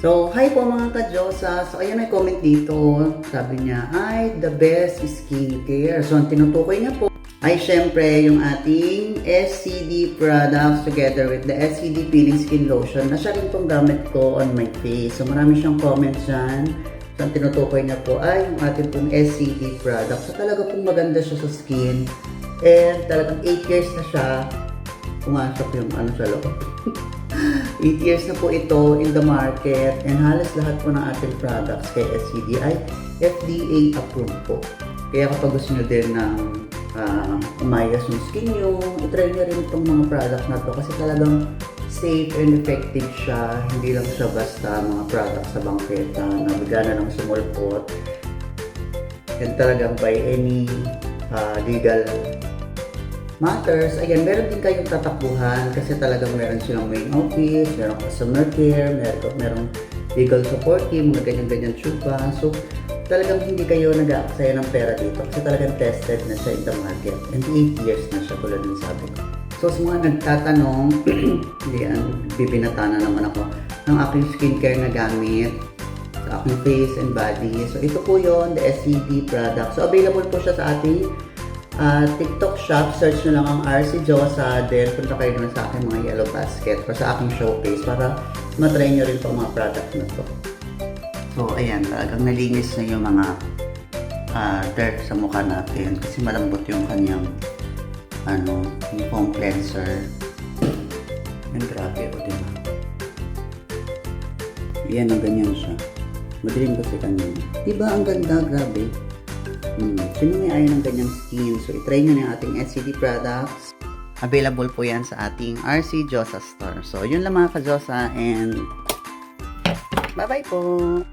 So, hi po mga ka-Diyosa. So, ayan may comment dito. Sabi niya, hi, the best skincare. So, ang tinutukoy niya po ay syempre yung ating SCD products together with the SCD Peeling Skin Lotion na siya rin pong gamit ko on my face. So, marami siyang comments dyan. So, ang tinutukoy niya po ay yung ating pong SCD products. So, talaga pong maganda siya sa skin. And talagang 8 years na siya. Pumasok yung ano sa loob. 8 years na po ito in the market and halos lahat po ng ating products kay SCD ay FDA approved po. Kaya kapag gusto nyo din ng umayos yung skin nyo, itry nyo rin itong mga products na to kasi talagang safe and effective siya. Hindi lang siya basta mga products sa bangketa na bigla na lang sumulpot. And talagang by any legal matters, ayan, meron din kayong tatakbuhan kasi talagang meron silang main office, meron customer care, meron legal support team, mga ganyan-ganyan tsuba. So, talagang hindi kayo nag-aaksaya ng pera dito kasi talagang tested na siya in the market and 8 years na siya tulad ng sabi ko. So, sa mga nagtatanong, bibinata na naman ako ng aking skincare na gamit sa aking face and body. So, ito po yon the SCD product. So, available po siya sa ating TikTok shop. Search nyo lang ang RC Diyosa. Then, punta kayo naman sa aking mga yellow basket or sa aking showcase para matry nyo rin po mga product na to. So, ayan, talagang nalinis na yung mga dirt sa mukha natin kasi malambot yung kanyang yung foam cleanser. Yan, grabe, o diba? Yan, ang ganyan siya. Madilim kasi kanina. Diba, ang ganda, grabe. Sino may ayaw ng ganyang skin? So, itry nyo na yung ating SCD products. Available po yan sa ating RC Diyosa store. So, yun lang mga ka-Diyosa and bye-bye po!